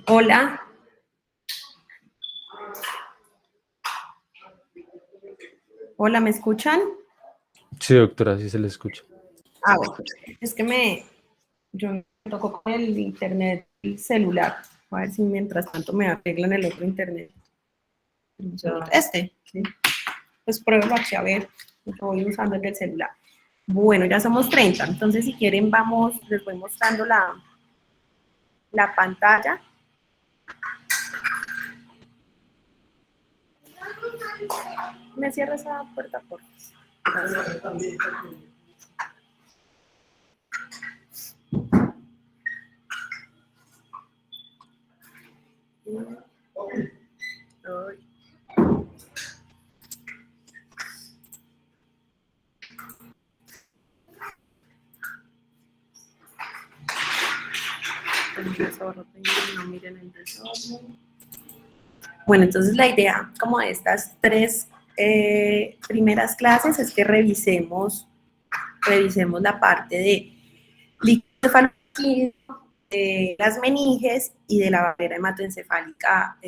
Hola, hola, ¿me escuchan? Sí, doctora, sí se le escucha. Bueno, es que yo me tocó con el internet, el celular. A ver si mientras tanto me arreglan el otro internet. Sí. Pues pruébelo aquí a ver, lo que voy usando el del celular. Bueno, ya somos 30, entonces si quieren les voy mostrando la pantalla. ¿Me cierra esa puerta, por favor? No miren el desorden. Bueno, entonces la idea como de estas tres primeras clases es que revisemos la parte de líquido cefalorraquídeo, de las meninges y de la barrera hematoencefálica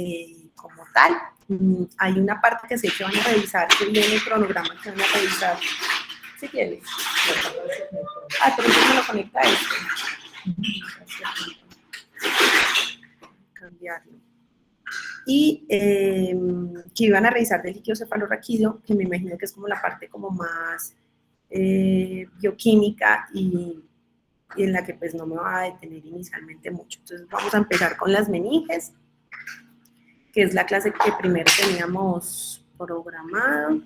como tal. Hay una parte que sé que van a revisar, que viene el cronograma que van a revisar. Si quieres. Pero yo me lo conecta a esto. Cambiarlo. Y que iban a revisar del líquido cefalorraquídeo, que me imagino que es como la parte como más bioquímica y en la que pues no me va a detener inicialmente mucho. Entonces vamos a empezar con las meninges, que es la clase que primero teníamos programada.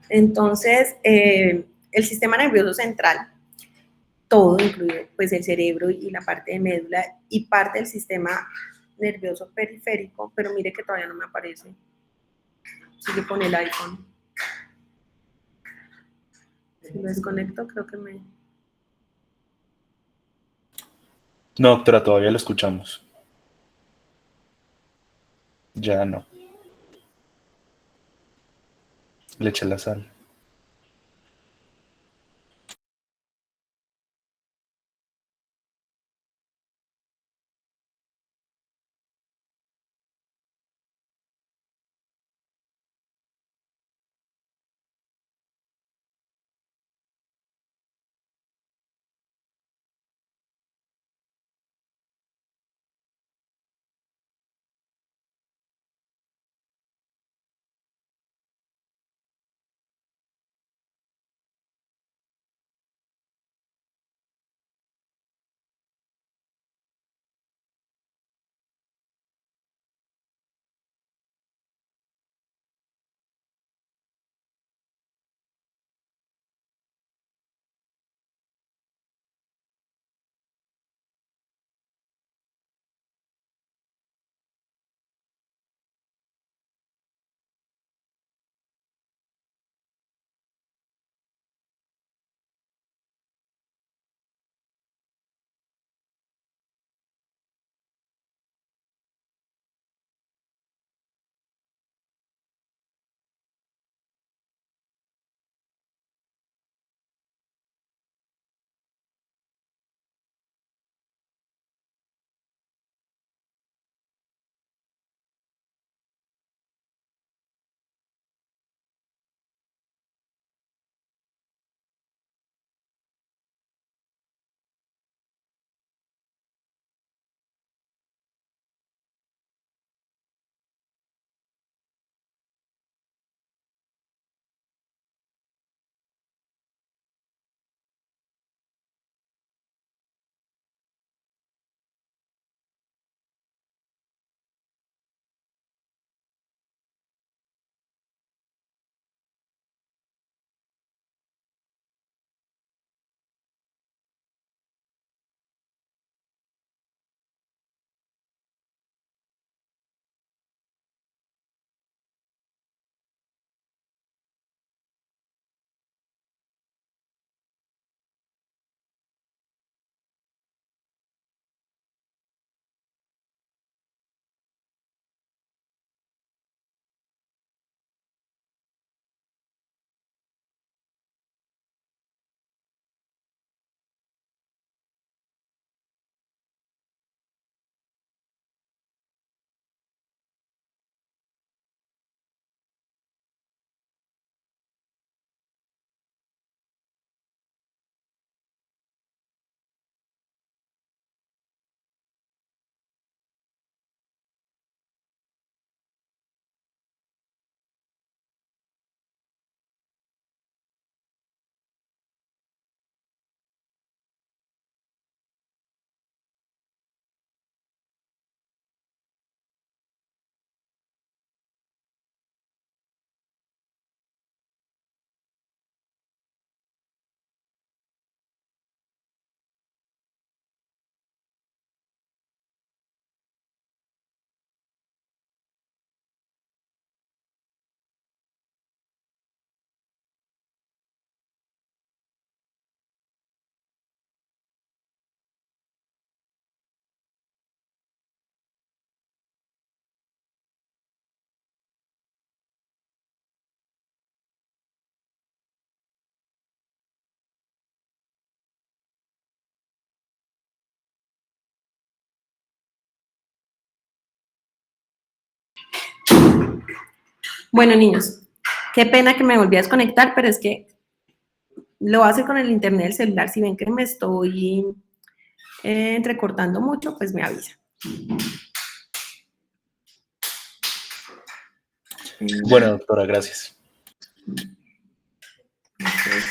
Entonces, el sistema nervioso central, todo, incluido pues el cerebro y la parte de médula y parte del sistema nervioso periférico, pero mire que todavía no me aparece. Sigue con el iPhone. Si lo desconecto, creo que me... No, doctora, todavía lo escuchamos. Ya no. Le eché la sal. Bueno, niños, qué pena que me volví a desconectar, pero es que lo hace con el internet del celular. Si ven que me estoy entrecortando mucho, pues me avisa. Bueno, doctora, gracias. Entonces,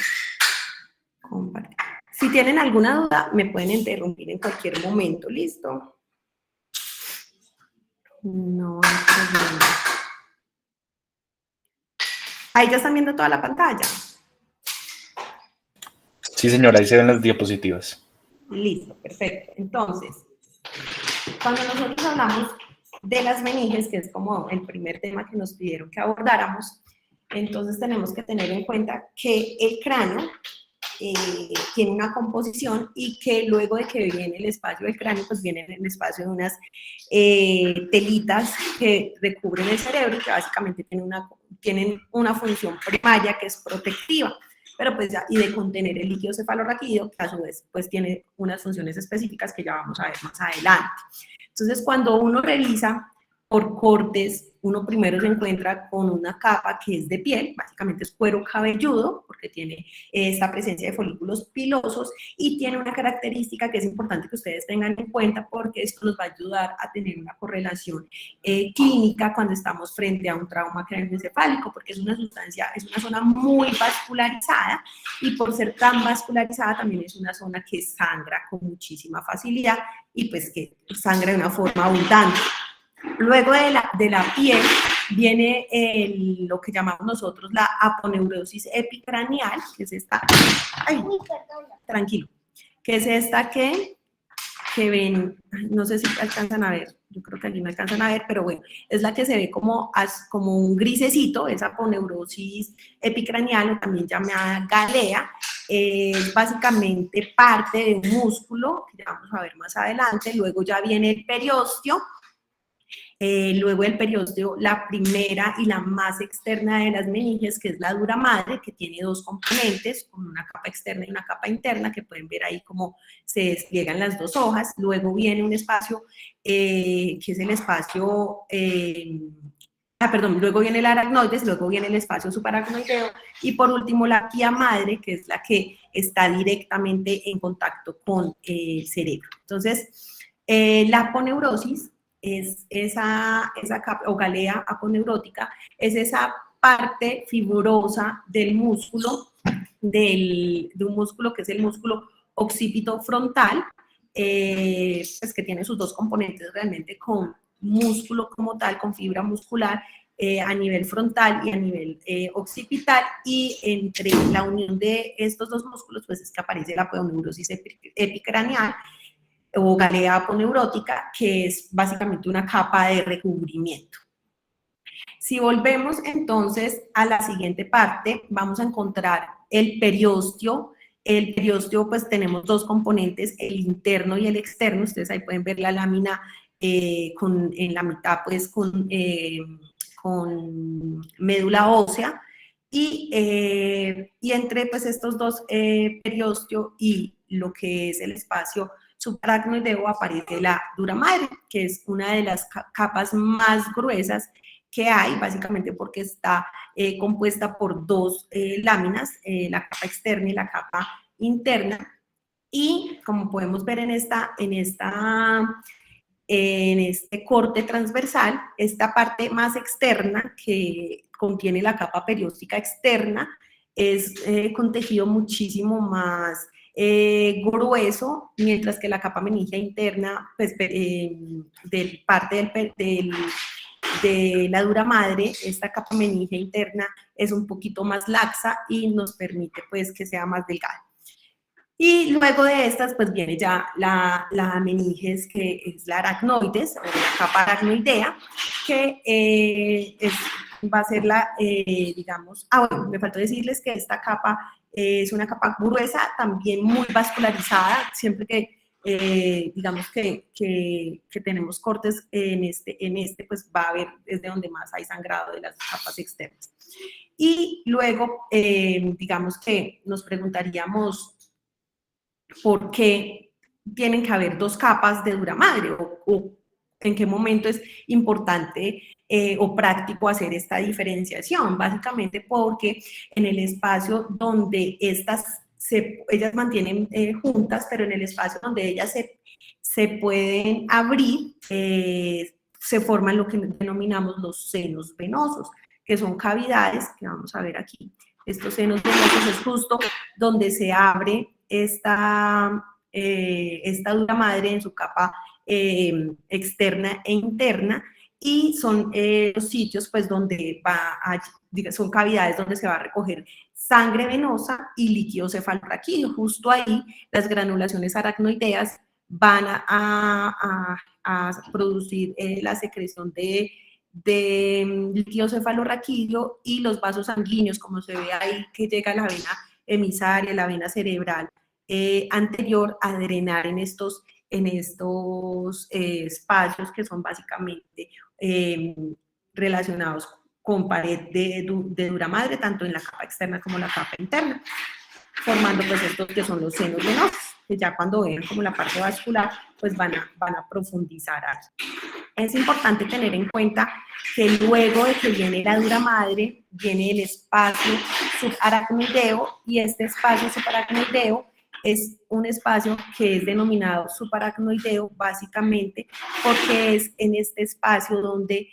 compartir. Si tienen alguna duda, me pueden interrumpir en cualquier momento, ¿listo? No hay problema. Ahí ya están viendo toda la pantalla. Sí, señora, ahí se ven las diapositivas. Listo, perfecto. Entonces, cuando nosotros hablamos de las meninges, que es como el primer tema que nos pidieron que abordáramos, entonces tenemos que tener en cuenta que el cráneo tiene una composición y que luego de que viene el espacio del cráneo, pues viene el espacio de unas telitas que recubren el cerebro y que básicamente tienen una función primaria que es protectiva, pero pues ya, y de contener el líquido cefalorraquídeo, que a su vez pues tiene unas funciones específicas que ya vamos a ver más adelante. Entonces, cuando uno revisa por cortes, uno primero se encuentra con una capa que es de piel, básicamente es cuero cabelludo, porque tiene esta presencia de folículos pilosos y tiene una característica que es importante que ustedes tengan en cuenta porque esto nos va a ayudar a tener una correlación clínica cuando estamos frente a un trauma craneoencefálico, porque es una sustancia, es una zona muy vascularizada y por ser tan vascularizada también es una zona que sangra con muchísima facilidad y pues que sangra de una forma abundante. Luego de la piel viene lo que llamamos nosotros la aponeurosis epicraneal, que es esta, ay, tranquilo, que es esta que ven, no sé si alcanzan a ver, yo creo que allí no alcanzan a ver, pero bueno, es la que se ve como un grisecito, esa aponeurosis epicraneal, o también llamada galea, es básicamente parte de un músculo, que ya vamos a ver más adelante, luego ya viene el periósteo. Luego el periósteo, la primera y la más externa de las meninges, que es la dura madre, que tiene dos componentes, con una capa externa y una capa interna, que pueden ver ahí cómo se despliegan las dos hojas. Luego viene un espacio que es el espacio... luego viene el aracnoides, luego viene el espacio subaracnoideo y por último la pía madre, que es la que está directamente en contacto con el cerebro. Entonces, la aponeurosis es esa capa, o galea aponeurótica, es esa parte fibrosa del músculo, de un músculo que es el músculo occipito frontal, pues que tiene sus dos componentes realmente con músculo como tal, con fibra muscular, a nivel frontal y a nivel occipital, y entre la unión de estos dos músculos, pues es que aparece la aponeurosis epicraneal, o galea aponeurótica, que es básicamente una capa de recubrimiento. Si volvemos entonces a la siguiente parte, vamos a encontrar el periósteo. El periósteo, pues tenemos dos componentes, el interno y el externo. Ustedes ahí pueden ver la lámina en la mitad, pues con médula ósea. Y entre pues estos dos, periósteo y lo que es el espacio subaracnoideo, aparece la dura madre, que es una de las capas más gruesas que hay, básicamente porque está compuesta por dos láminas, la capa externa y la capa interna. Y como podemos ver en este corte transversal, esta parte más externa que contiene la capa perióstica externa es con tejido muchísimo más grueso, mientras que la capa meningia interna, pues, del parte de la dura madre, esta capa meningia interna es un poquito más laxa y nos permite pues que sea más delgada. Y luego de estas, pues viene ya la meninges, que es la aracnoides, o la capa aracnoidea, que va a ser la, digamos, bueno, me faltó decirles que esta capa es una capa gruesa, también muy vascularizada, siempre que, digamos que tenemos cortes en este, pues va a haber desde donde más hay sangrado de las capas externas. Y luego, digamos que nos preguntaríamos, ¿por qué tienen que haber dos capas de dura madre? O en qué momento es importante o práctico hacer esta diferenciación, básicamente porque en el espacio donde ellas mantienen juntas, pero en el espacio donde ellas se pueden abrir, se forman lo que denominamos los senos venosos, que son cavidades, que vamos a ver aquí. Estos senos venosos es justo donde se abre esta dura madre en su capa externa e interna, y son los sitios pues donde son cavidades donde se va a recoger sangre venosa y líquido cefalorraquídeo. Justo ahí las granulaciones aracnoideas van a producir la secreción de líquido cefalorraquídeo, y los vasos sanguíneos, como se ve ahí, que llega a la vena emisaria, la vena cerebral anterior, a drenar en estos espacios que son básicamente relacionados con pared de dura madre, tanto en la capa externa como la capa interna, formando pues estos que son los senos venosos, que ya cuando ven como la parte vascular, pues van a profundizar ahí. Es importante tener en cuenta que luego de que viene la dura madre, viene el espacio subaracnoideo, y este espacio subaracnoideo es un espacio que es denominado subaracnoideo básicamente porque es en este espacio donde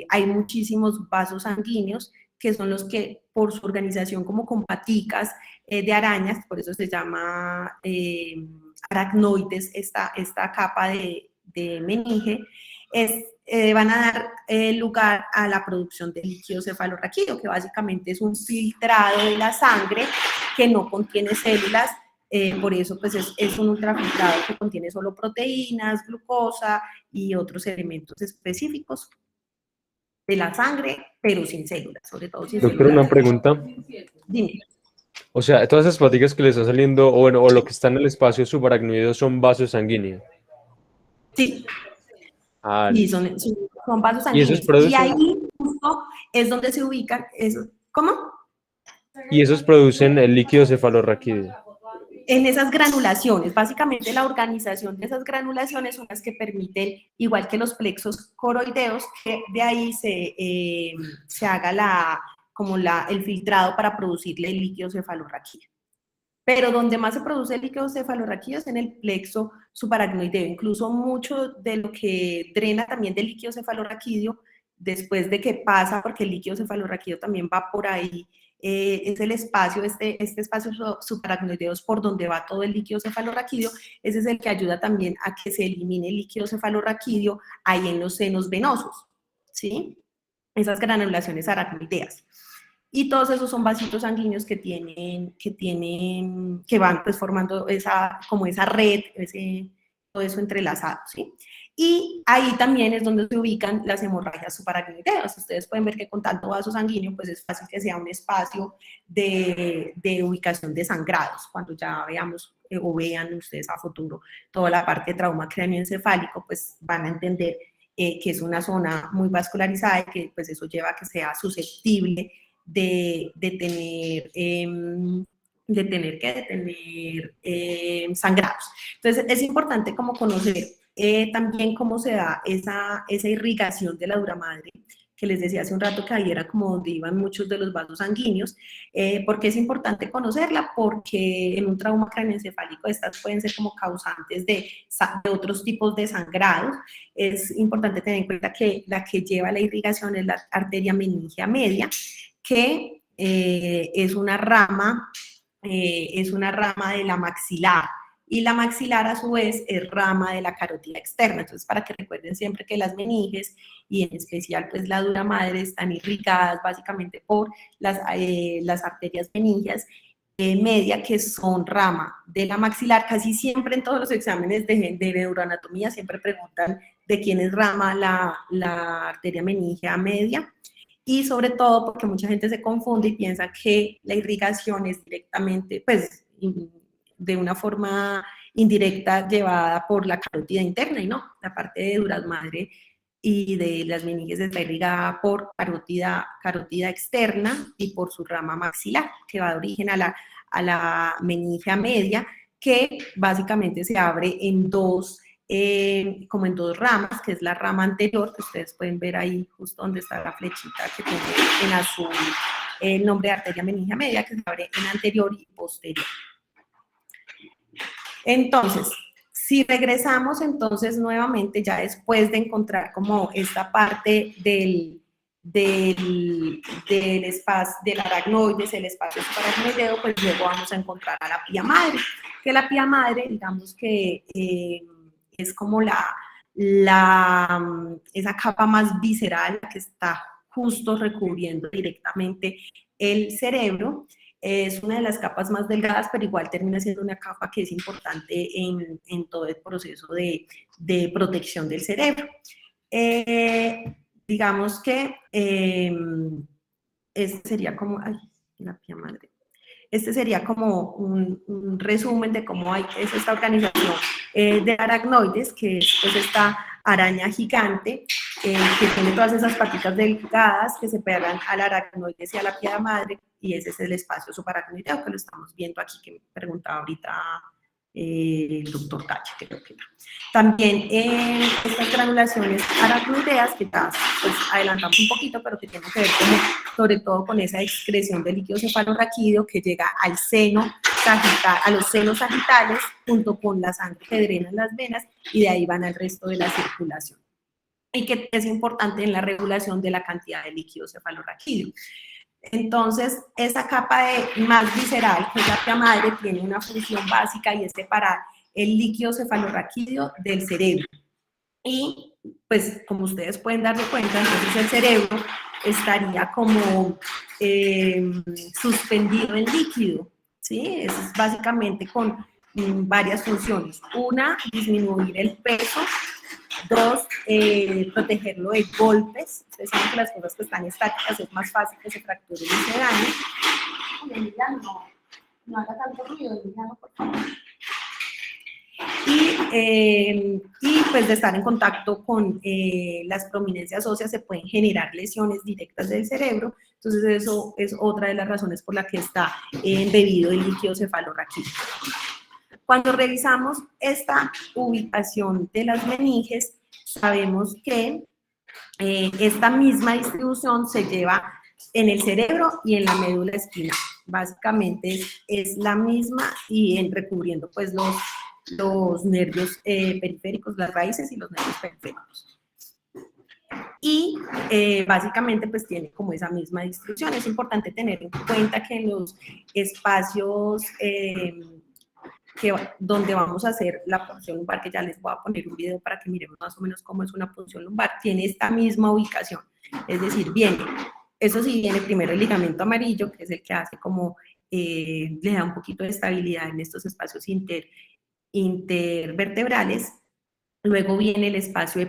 hay muchísimos vasos sanguíneos, que son los que por su organización como con paticas de arañas, por eso se llama aracnoides, esta capa de meninge, van a dar lugar a la producción de líquido cefalorraquídeo, que básicamente es un filtrado de la sangre que no contiene células, por eso pues es un ultrafiltrado que contiene solo proteínas, glucosa y otros elementos específicos de la sangre, pero sin células, sobre todo sin Doctor, células. una pregunta. Dime. O sea, todas esas paticas que le están saliendo, o bueno, o lo que está en el espacio subaracnoideo son vasos sanguíneos. Sí. Ah, Y son vasos ¿y sanguíneos. esos producen? Y ahí justo es donde se ubican esos. ¿Cómo? Y esos producen el líquido cefalorraquídeo. En esas granulaciones, básicamente la organización de esas granulaciones son las que permiten, igual que los plexos coroideos, que de ahí se haga el filtrado para producirle el líquido cefalorraquídeo. Pero donde más se produce el líquido cefalorraquídeo es en el plexo subaracnoideo. Incluso mucho de lo que drena también del líquido cefalorraquídeo, después de que pasa, porque el líquido cefalorraquídeo también va por ahí, es el espacio, este espacio subaracnoideo es por donde va todo el líquido cefalorraquídeo, ese es el que ayuda también a que se elimine el líquido cefalorraquídeo ahí en los senos venosos, ¿sí? Esas granulaciones aracnoideas. Y todos esos son vasitos sanguíneos que van pues formando esa red, todo eso entrelazado, ¿sí? Y ahí también es donde se ubican las hemorragias subaracnoideas. Ustedes pueden ver que con tanto vaso sanguíneo, pues es fácil que sea un espacio de ubicación de sangrados. Cuando ya veamos o vean ustedes a futuro toda la parte de trauma cráneoencefálico, pues van a entender que es una zona muy vascularizada y que pues eso lleva a que sea susceptible de tener sangrados. Entonces es importante como conocer también cómo se da esa irrigación de la dura madre, que les decía hace un rato que ahí era como donde iban muchos de los vasos sanguíneos. ¿Por qué es importante conocerla? Porque en un trauma craneoencefálico estas pueden ser como causantes de otros tipos de sangrados. Es importante tener en cuenta que la que lleva la irrigación es la arteria meningea media, que es una rama de la maxilar, y la maxilar a su vez es rama de la carótida externa. Entonces, para que recuerden siempre que las meninges y en especial pues la dura madre están irrigadas básicamente por las arterias meningeas media, que son rama de la maxilar. Casi siempre en todos los exámenes de neuroanatomía siempre preguntan de quién es rama la arteria meningea media, y sobre todo porque mucha gente se confunde y piensa que la irrigación es directamente, pues, de una forma indirecta llevada por la carótida interna, y no, la parte de duras madre y de las meninges está irrigada por carótida externa y por su rama maxilar, que va de origen a la meningea media, que básicamente se abre en dos como en dos ramas, que es la rama anterior, que ustedes pueden ver ahí justo donde está la flechita que tiene en azul el nombre de arteria meningia media, que se abre en anterior y posterior. Entonces, si regresamos entonces nuevamente, ya después de encontrar como esta parte del espacio, del aracnoides, el espacio subaracnoideo, pues luego vamos a encontrar a la pía madre, que la pía madre, digamos que es como esa capa más visceral que está justo recubriendo directamente el cerebro. Es una de las capas más delgadas, pero igual termina siendo una capa que es importante en todo el proceso de protección del cerebro. Digamos que este sería como, ay, la pía madre. Este sería como un resumen de cómo es esta organización de aracnoides, que es pues, esta araña gigante que tiene todas esas patitas delgadas que se pegan al aracnoides y a la pía madre, y ese es el espacio subaracnoideo que lo estamos viendo aquí, que me preguntaba ahorita el doctor Calle, creo que era. También estas granulaciones aracnoideas, que ya pues, adelantamos un poquito, pero que tienen que ver sobre todo con esa excreción de líquido cefalorraquídeo que llega al seno sagital, a los senos sagitales, junto con la sangre que drena en las venas, y de ahí van al resto de la circulación. Y que es importante en la regulación de la cantidad de líquido cefalorraquídeo. Entonces, esa capa más visceral, que es la pía madre, tiene una función básica y es separar el líquido cefalorraquídeo del cerebro. Y, pues, como ustedes pueden darse cuenta, entonces el cerebro estaría como suspendido en líquido, ¿sí? Eso es básicamente con varias funciones. Una, disminuir el peso. Dos, protegerlo de golpes. Ustedes saben que las cosas que están estáticas es más fácil que se fracturen y se dañen. Emiliano, no haga tanto ruido, Emiliano, por favor. Y pues de estar en contacto con las prominencias óseas se pueden generar lesiones directas del cerebro. Entonces eso es otra de las razones por la que está embebido el líquido cefalorraquídeo. Cuando revisamos esta ubicación de las meninges, sabemos que esta misma distribución se lleva en el cerebro y en la médula espinal. Básicamente es la misma y recubriendo pues los nervios periféricos, las raíces y los nervios periféricos. Y básicamente pues tiene como esa misma distribución. Es importante tener en cuenta que en los espacios donde vamos a hacer la punción lumbar, que ya les voy a poner un video para que miremos más o menos cómo es una punción lumbar, tiene esta misma ubicación, es decir, eso sí, viene primero el ligamento amarillo, que es el que hace como, le da un poquito de estabilidad en estos espacios intervertebrales, luego viene el espacio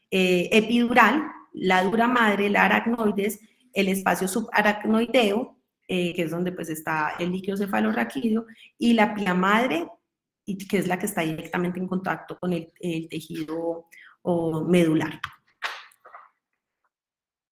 epidural, la dura madre, la aracnoides, el espacio subaracnoideo, que es donde pues está el líquido cefalorraquídeo, y la pía madre, que es la que está directamente en contacto con el tejido medular.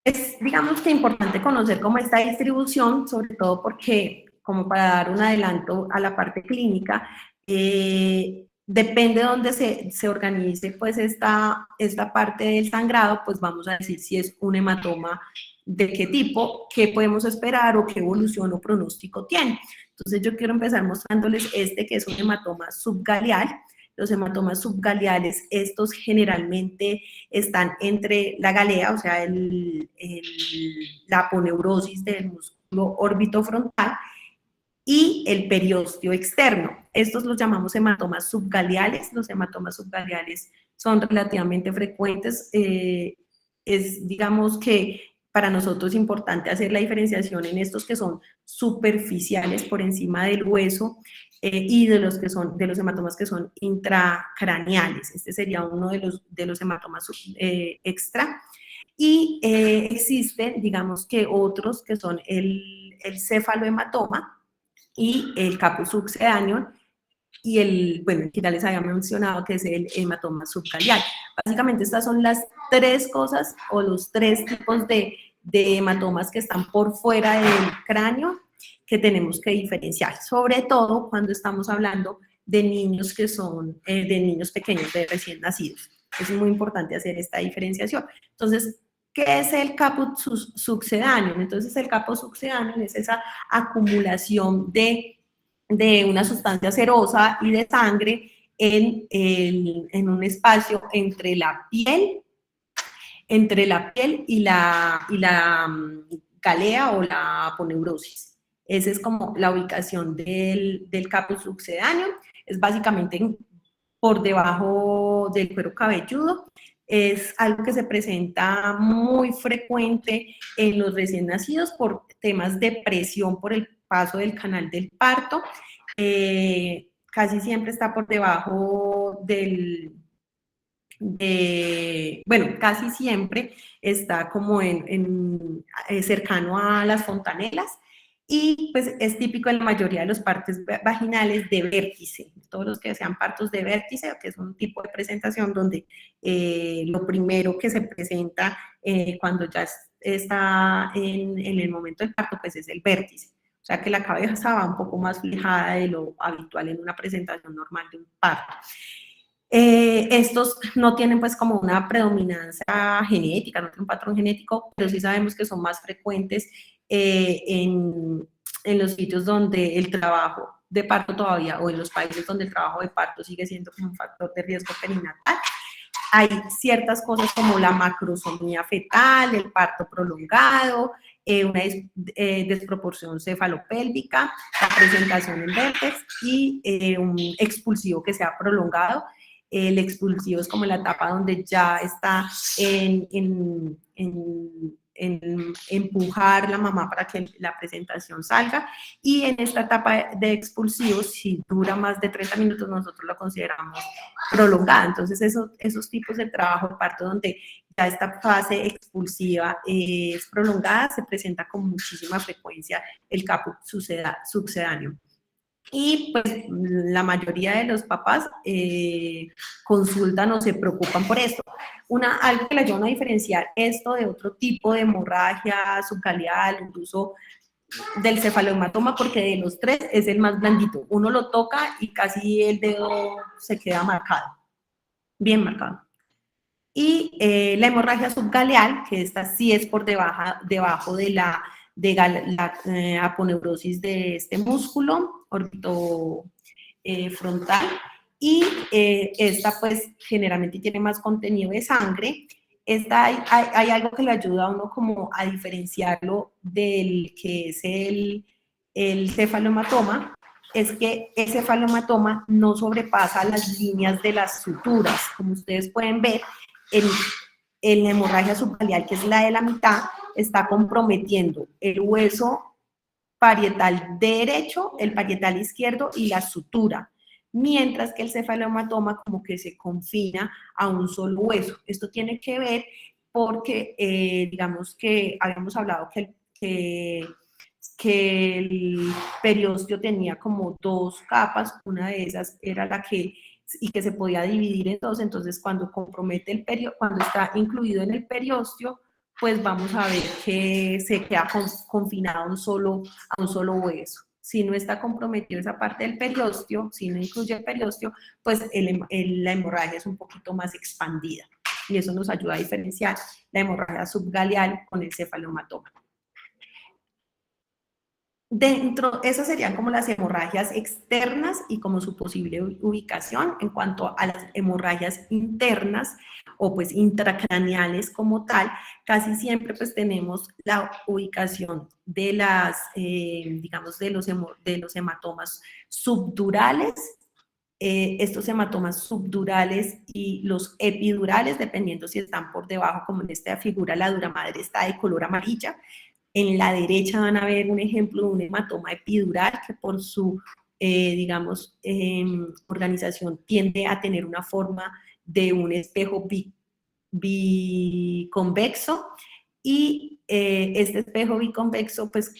Es, digamos que importante conocer cómo esta distribución, sobre todo porque, como para dar un adelanto a la parte clínica, depende de dónde se organice pues esta parte del sangrado, pues vamos a decir si es un hematoma de qué tipo, qué podemos esperar o qué evolución o pronóstico tiene. Entonces yo quiero empezar mostrándoles que es un hematoma subgaleal. Los hematomas subgaleales, estos generalmente están entre la galea, o sea, la aponeurosis del músculo orbitofrontal, y el periósteo externo. Estos los llamamos hematomas subgaleales. Los hematomas subgaleales son relativamente frecuentes. Digamos que para nosotros es importante hacer la diferenciación en estos que son superficiales por encima del hueso y de los hematomas que son intracraneales. Este sería uno de los hematomas extra. Y existen, digamos que otros que son el cefalohematoma y el caput succedaneum, y bueno, que ya les había mencionado que es el hematoma subgaleal. Básicamente estas son las tres cosas o los tres tipos de hematomas que están por fuera del cráneo que tenemos que diferenciar, sobre todo cuando estamos hablando de niños que son, de niños pequeños, de recién nacidos. Es muy importante hacer esta diferenciación. Entonces, ¿qué es el caput succedáneo? Entonces, el caput succedáneo es esa acumulación de una sustancia cerosa y de sangre en un espacio entre la piel y la galea o la aponeurosis. Esa es como la ubicación del caput succedáneo. Es básicamente por debajo del cuero cabelludo. Es algo que se presenta muy frecuente en los recién nacidos por temas de presión por el paso del canal del parto. Casi siempre está por debajo bueno, casi siempre está como cercano a las fontanelas, y pues es típico en la mayoría de los partos vaginales de vértice. Todos los que sean partos de vértice, que es un tipo de presentación donde lo primero que se presenta cuando ya está en el momento del parto, pues es el vértice. O sea que la cabeza va un poco más fijada de lo habitual en una presentación normal de un parto. Estos no tienen pues como una predominancia genética, no tienen un patrón genético, pero sí sabemos que son más frecuentes en los sitios donde el trabajo de parto todavía, o en los países donde el trabajo de parto sigue siendo como un factor de riesgo perinatal. Hay ciertas cosas como la macrosomía fetal, el parto prolongado, una desproporción cefalopélvica, la presentación en vértex y un expulsivo que sea prolongado. El expulsivo es como la etapa donde ya está en empujar la mamá para que la presentación salga, y en esta etapa de expulsivo, si dura más de 30 minutos, nosotros lo consideramos prolongada. Entonces, esos tipos de trabajo de parto donde ya esta fase expulsiva es prolongada, se presenta con muchísima frecuencia el caput succedáneo. Y pues la mayoría de los papás consultan o se preocupan por esto. Algo que le ayuda a diferenciar esto de otro tipo de hemorragia subgaleal, incluso del cefalohematoma, porque de los tres es el más blandito. Uno lo toca y casi el dedo se queda marcado, bien marcado. Y la hemorragia subgaleal, que esta sí es por debajo de la aponeurosis de este músculo orbitofrontal, y esta pues generalmente tiene más contenido de sangre. Hay algo que le ayuda a uno como a diferenciarlo del que es el cefalohematoma, es que el cefalohematoma no sobrepasa las líneas de las suturas. Como ustedes pueden ver, en la hemorragia subgaleal, que es la de la mitad, está comprometiendo el hueso parietal derecho, el parietal izquierdo y la sutura, mientras que el cefalohematoma como que se confina a un solo hueso. Esto tiene que ver porque, digamos que habíamos hablado que el periósteo tenía como dos capas, una de esas era la que se podía dividir en dos. Entonces cuando compromete cuando está incluido en el periósteo, pues vamos a ver que se queda confinado a un solo hueso. Si no está comprometido esa parte del periósteo, si no incluye el periósteo, pues la hemorragia es un poquito más expandida, y eso nos ayuda a diferenciar la hemorragia subgaleal con el cefalohematoma. Esas serían como las hemorragias externas y como su posible ubicación. En cuanto a las hemorragias internas o pues intracraneales como tal, casi siempre pues tenemos la ubicación de digamos, de los hematomas subdurales. Estos hematomas subdurales y los epidurales, dependiendo si están por debajo, como en esta figura, la dura madre está de color amarilla. En la derecha van a ver un ejemplo de un hematoma epidural que por su, digamos, organización tiende a tener una forma de un espejo biconvexo, y este espejo biconvexo pues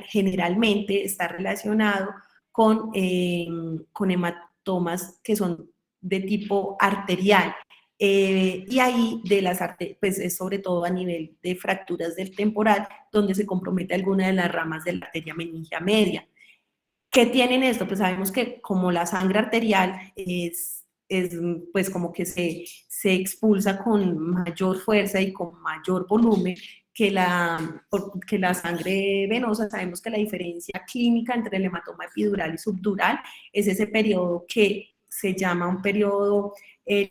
generalmente está relacionado con hematomas que son de tipo arterial. Y ahí pues es sobre todo a nivel de fracturas del temporal, donde se compromete alguna de las ramas de la arteria meningia media. ¿Qué tienen esto? Pues sabemos que como la sangre arterial pues como que se expulsa con mayor fuerza y con mayor volumen que la sangre venosa, sabemos que la diferencia clínica entre el hematoma epidural y subdural es ese periodo que se llama un periodo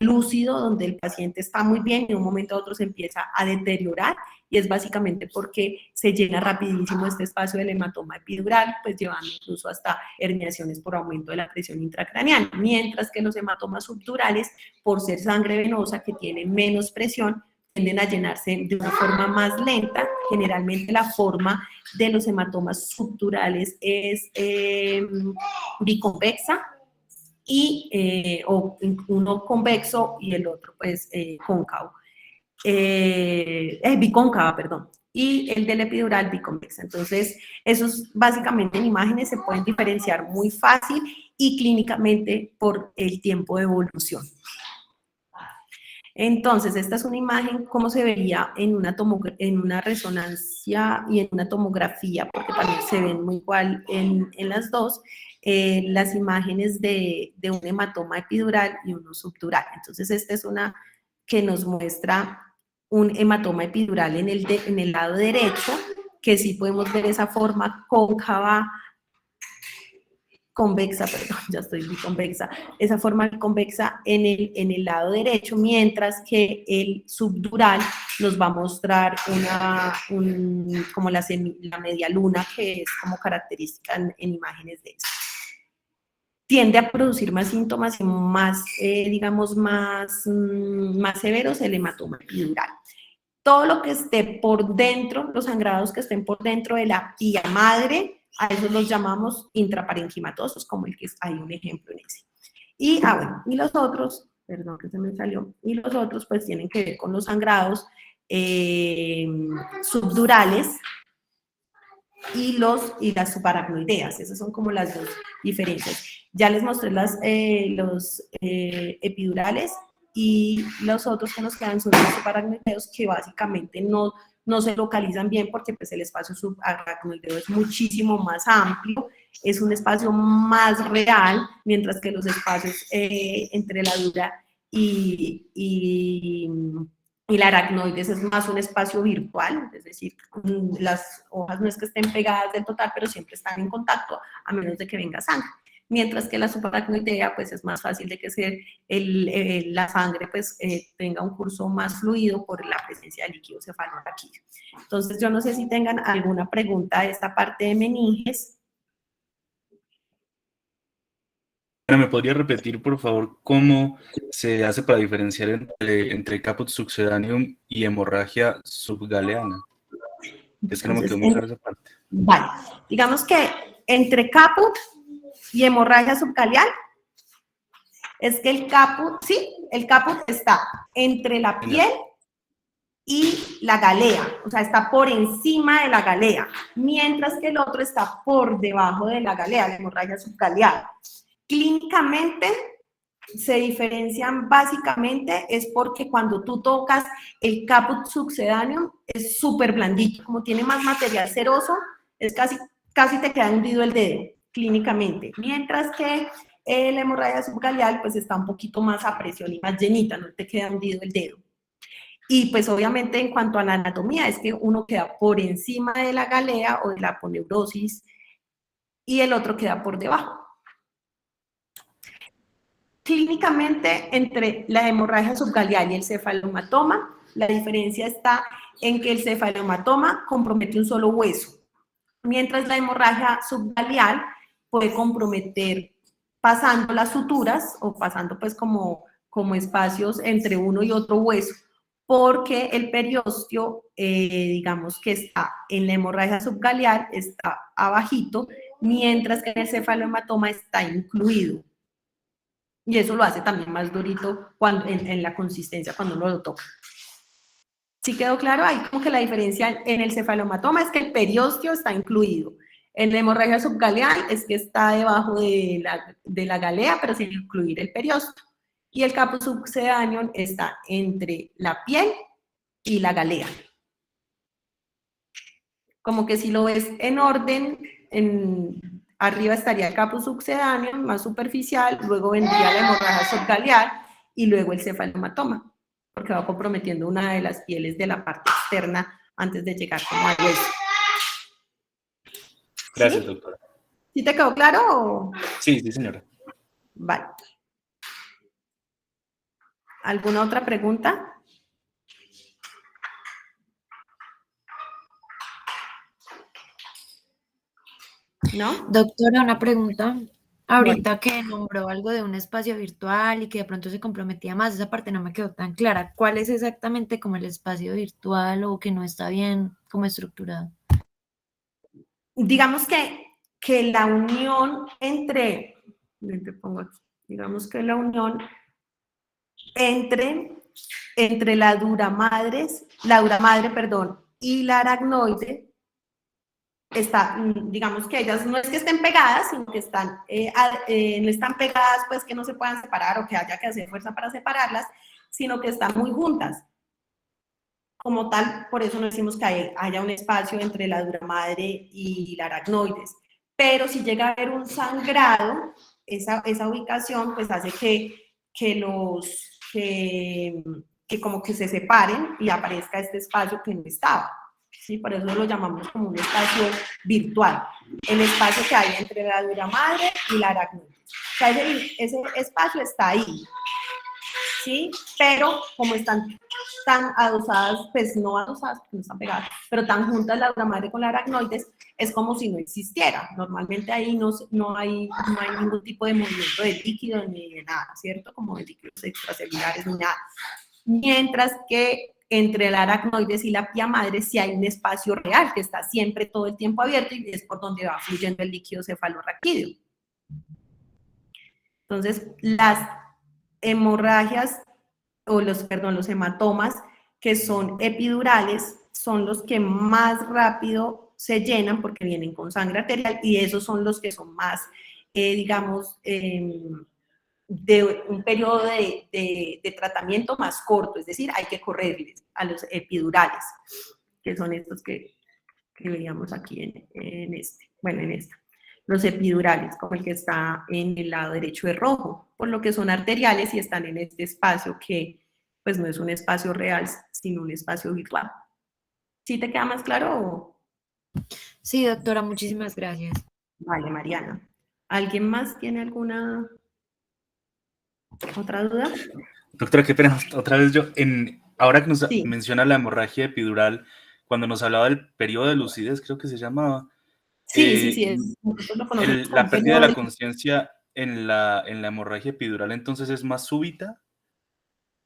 lúcido, donde el paciente está muy bien y de un momento a otro se empieza a deteriorar, y es básicamente porque se llena rapidísimo este espacio del hematoma epidural, pues llevando incluso hasta herniaciones por aumento de la presión intracraneal, mientras que los hematomas subdurales, por ser sangre venosa que tiene menos presión, tienden a llenarse de una forma más lenta. Generalmente la forma de los hematomas subdurales es biconvexa, o uno convexo y el otro pues cóncavo. Bicóncava, perdón, y el del epidural biconvexa. Entonces, esos básicamente en imágenes se pueden diferenciar muy fácil y clínicamente por el tiempo de evolución. Entonces, esta es una imagen, cómo se vería en una resonancia y en una tomografía, porque también se ven muy igual en las dos, las imágenes de un hematoma epidural y uno subdural. Entonces, esta es una que nos muestra un hematoma epidural en el lado derecho, que sí podemos ver esa forma cóncava, convexa, perdón, ya estoy biconvexa, esa forma convexa en el lado derecho, mientras que el subdural nos va a mostrar como la media luna, que es como característica en imágenes de eso. Tiende a producir más síntomas y más, digamos, más severos el hematoma epidural. Todo lo que esté por dentro, los sangrados que estén por dentro de la pía madre, a esos los llamamos intraparenquimatosos, como el que hay un ejemplo en ese. Y, bueno, y los otros, perdón que se me salió, y los otros pues tienen que ver con los sangrados subdurales y las subaracnoideas. Esas son como las dos diferencias. Ya les mostré los epidurales, y los otros que nos quedan son los subaracnoideos, que básicamente no se localizan bien porque pues el espacio subaracnoideo es muchísimo más amplio, es un espacio más real, mientras que los espacios entre la dura y la aracnoides es más un espacio virtual, es decir, las hojas no es que estén pegadas del total, pero siempre están en contacto, a menos de que venga sangre. Mientras que la subaracnoidea, pues es más fácil de que la sangre pues tenga un curso más fluido por la presencia de líquido cefalorraquídeo. Entonces, yo no sé si tengan alguna pregunta de esta parte de meninges. ¿Me podría repetir, por favor, cómo se hace para diferenciar entre caput succedaneum y hemorragia subgaleana? Es que no me quedó muy clara esa parte. Vale, digamos que entre caput y hemorragia subgaleal, es que el caput está entre la piel y la galea, o sea, está por encima de la galea, mientras que el otro está por debajo de la galea, la hemorragia subgaleal. Clínicamente se diferencian básicamente es porque cuando tú tocas el caput succedaneum es súper blandito, como tiene más material ceroso, es casi te queda hundido el dedo clínicamente, mientras que la hemorragia subgaleal pues está un poquito más a presión y más llenita, no te queda hundido el dedo. Y pues obviamente en cuanto a la anatomía es que uno queda por encima de la galea o de la aponeurosis y el otro queda por debajo. Clínicamente, entre la hemorragia subgaleal y el cefalomatoma, la diferencia está en que el cefalomatoma compromete un solo hueso, mientras la hemorragia subgaleal puede comprometer pasando las suturas o pasando pues como espacios entre uno y otro hueso, porque el periósteo, digamos que está en la hemorragia subgaleal, está abajito, mientras que en el cefalomatoma está incluido. Y eso lo hace también más durito en la consistencia cuando uno lo toca. ¿Sí quedó claro? Ahí como que la diferencia en el cefalomatoma es que el periósteo está incluido. En la hemorragia subgaleal es que está debajo de la galea, pero sin incluir el periósteo. Y el caput succedaneum está entre la piel y la galea. Como que si lo ves en orden, Arriba estaría el caput sucedáneo, más superficial, luego vendría la hemorragia subgaleal y luego el cefalohematoma, porque va comprometiendo una de las pieles de la parte externa antes de llegar como al hueso. Gracias, ¿Sí? doctora. ¿Sí te quedó claro? O? Sí, sí, señora. Vale. ¿Alguna otra pregunta? ¿No? Doctora, una pregunta. Bueno, Ahorita que nombró algo de un espacio virtual y que de pronto se comprometía más, esa parte no me quedó tan clara. ¿Cuál es exactamente como el espacio virtual o que no está bien como estructurado? digamos que la unión entre, te pongo aquí, digamos que la unión entre la dura madre, perdón, y la aracnoide está, digamos que ellas no es que estén pegadas, sino que están, no están pegadas, pues que no se puedan separar o que haya que hacer fuerza para separarlas, sino que están muy juntas. Como tal, por eso no decimos que haya un espacio entre la dura madre y la aracnoides. Pero si llega a haber un sangrado, esa ubicación pues hace que como que se separen y aparezca este espacio que no estaba. ¿Sí? Por eso lo llamamos como un espacio virtual. El espacio que hay entre la dura madre y la aracnoides. O sea, ese espacio está ahí, ¿sí? Pero como están tan adosadas, pues no adosadas, porque no están pegadas, pero tan juntas la dura madre con la aracnoides, es como si no existiera. Normalmente ahí no hay ningún tipo de movimiento de líquido ni de nada, ¿cierto? Como de líquidos extracelulares ni nada. Mientras que entre la aracnoides y la pía madre sí hay un espacio real que está siempre todo el tiempo abierto y es por donde va fluyendo el líquido cefalorraquídeo. Entonces, las hemorragias o los hematomas que son epidurales son los que más rápido se llenan porque vienen con sangre arterial y esos son los que son más, digamos, de un periodo de tratamiento más corto, es decir, hay que correrles a los epidurales, que son estos que veíamos aquí en esta. Los epidurales, como el que está en el lado derecho de rojo, por lo que son arteriales y están en este espacio que pues no es un espacio real, sino un espacio virtual. ¿Sí te queda más claro? Sí, doctora, muchísimas gracias. Vale, Mariana. ¿Alguien más tiene alguna otra duda? Doctora, qué pena, otra vez ahora que nos Sí. menciona la hemorragia epidural, cuando nos hablaba del periodo de lucidez, creo que se llamaba, Sí, nosotros lo conocemos como la un pérdida de periodo la conciencia en la hemorragia epidural, entonces es más súbita.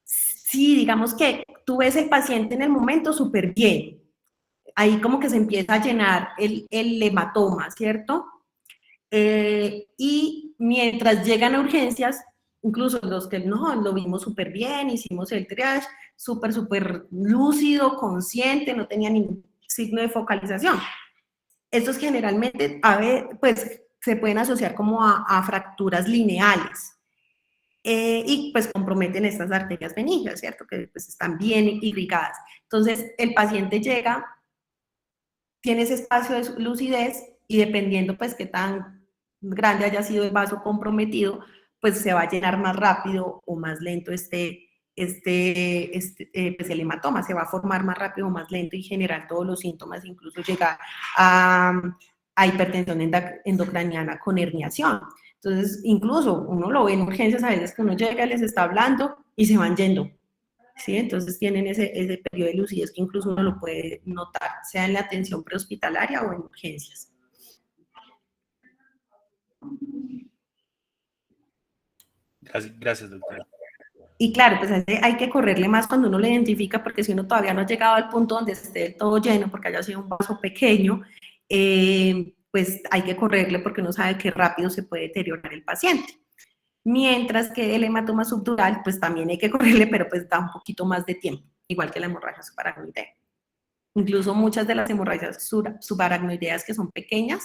Sí, digamos que tú ves el paciente en el momento súper bien. Ahí como que se empieza a llenar el hematoma, ¿cierto? Y mientras llegan a urgencias, incluso los que no, lo vimos súper bien, hicimos el triage, súper lúcido, consciente, no tenía ningún signo de focalización. Estos generalmente, pues, se pueden asociar como a fracturas lineales. Y pues comprometen estas arterias venéreas, ¿cierto? Que pues están bien irrigadas. Entonces, el paciente llega, tiene ese espacio de lucidez y dependiendo pues qué tan grande haya sido el vaso comprometido, pues se va a llenar más rápido o más lento pues el hematoma, se va a formar más rápido o más lento y generar todos los síntomas, incluso llegar a hipertensión endocraniana con herniación. Entonces, incluso uno lo ve en urgencias a veces que uno llega, les está hablando y se van yendo. ¿Sí? Entonces tienen ese periodo de lucidez que incluso uno lo puede notar, sea en la atención prehospitalaria o en urgencias. Gracias, doctora. Y claro, pues hay que correrle más cuando uno lo identifica, porque si uno todavía no ha llegado al punto donde esté todo lleno, porque haya sido un vaso pequeño, pues hay que correrle porque uno sabe qué rápido se puede deteriorar el paciente. Mientras que el hematoma subdural, pues también hay que correrle, pero pues da un poquito más de tiempo, igual que la hemorragia subaracnoidea. Incluso muchas de las hemorragias subaracnoideas que son pequeñas,